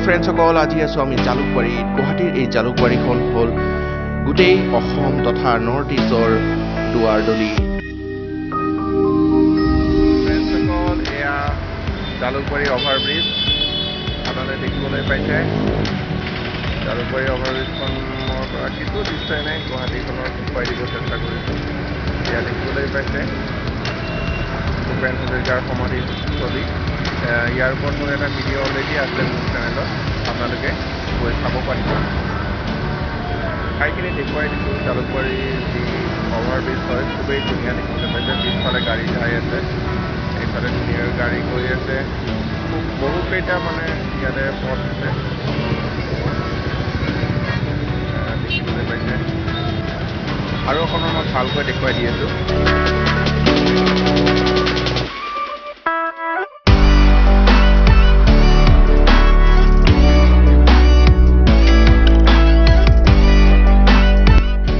ফ্ৰেণ্ডসকল আজি আছোঁ আমি জালুকবাৰীত গুৱাহাটীৰ এই জালুকবাৰীখন হ'ল গোটেই অসম তথা নৰ্থ ইষ্টৰ দুৱাৰদলি ফ্ৰেণ্ডসকল এয়া জালুকবাৰী অভাৰব্ৰিজ আপোনালোকে দেখিবলৈ পাইছে জালুকবাৰী অভাৰব্ৰিজখনৰ পৰা কিছু দৃশ্য নাই গুৱাহাটীখনৰ দেখুৱাই দিব চেষ্টা কৰিছোঁ এয়া দেখিবলৈ পাইছে ভূপেন হাজৰিকাৰ সমাধিস্থলী ইয়াৰ ওপৰত মোৰ এটা ভিডিঅ' অলৰেডি আছে মোৰ চেনেলত আপোনালোকে গৈ চাব পাৰিব ঠাইখিনি দেখুৱাই দিছোঁ জালুকবাৰীৰ যি অভাৰব্ৰিজ হয় খুবেই ধুনীয়া দেখিবলৈ পাইছে পিছফালে গাড়ী যাই আছে এইফালে ধুনীয়া গাড়ী গৈ আছে খুব বহুকেইটা মানে ইয়াতে পথ আছে দেখিবলৈ পাইছে আৰু অকণমান মই ভালকৈ দেখুৱাই দি আছোঁ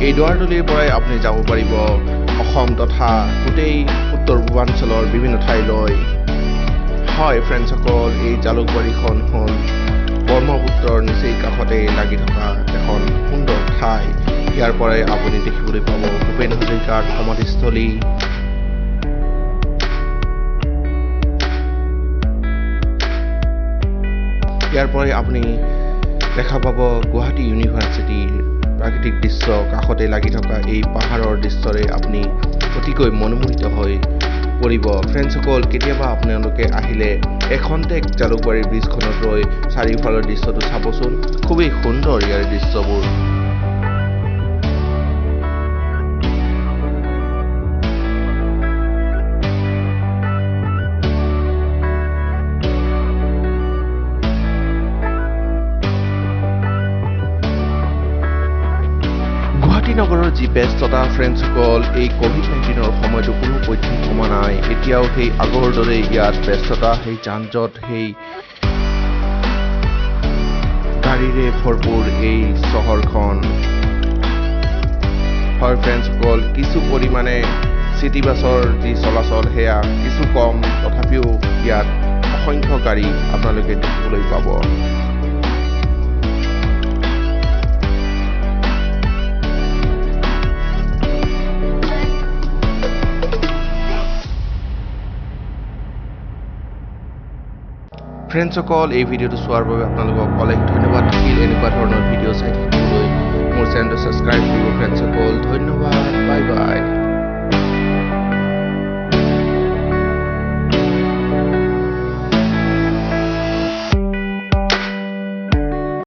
এই দুৱাৰদলিৰ পৰাই আপুনি যাব পাৰিব অসম তথা গোটেই উত্তৰ পূৰ্বাঞ্চলৰ বিভিন্ন ঠাইলৈ হয় ফ্ৰেণ্ডসকল এই জালুকবাৰীখন হ'ল ব্ৰহ্মপুত্ৰৰ নিচেই কাষতে লাগি থকা এখন সুন্দৰ ঠাই ইয়াৰ পৰাই আপুনি দেখিবলৈ পাব ভূপেন হাজৰিকাৰ সমাধিস্থলী ইয়াৰ পৰাই আপুনি দেখা পাব গুৱাহাটী ইউনিভাৰ্চিটিৰ প্ৰাকৃতিক দৃশ্য কাষতে লাগি থকা এই পাহাৰৰ দৃশ্যৰে আপুনি অতিকৈ মনোমোহিত হৈ পৰিব ফ্ৰেণ্ডসকল কেতিয়াবা আপোনালোকে আহিলে এখন্তেক জালুকবাৰীৰ ব্ৰিজখনত ৰৈ চাৰিওফালৰ দৃশ্যটো চাবচোন খুবেই সুন্দৰ ইয়াৰ দৃশ্যবোৰ নগৰৰ যি ব্যস্ততা ফ্ৰেণ্ডসকল এই COVID-19ৰ সময়তো কোনো পধ্যেই কমা নাই এতিয়াও সেই আগৰ দৰে ইয়াত ব্যস্ততা সেই যান-জঁট সেই গাড়ীৰে ভৰপূৰ এই চহৰখন হয় ফ্ৰেণ্ডসকল কিছু পৰিমাণে চিটি বাছৰ যি চলাচল সেয়া কিছু কম তথাপিও ইয়াত অসংখ্য গাড়ী আপোনালোকে দেখিবলৈ পাব ফ্ৰেণ্ডসকল এই ভিডিঅ'টো চোৱাৰ বাবে আপোনালোকক অলেখ ধন্যবাদ থাকিল এনেকুৱা ধৰণৰ ভিডিঅ' চাই থাকিবলৈ মোৰ চেনেলটো ছাবস্ক্ৰাইব কৰিব ফ্ৰেণ্ডসকল ধন্যবাদ বাই বাই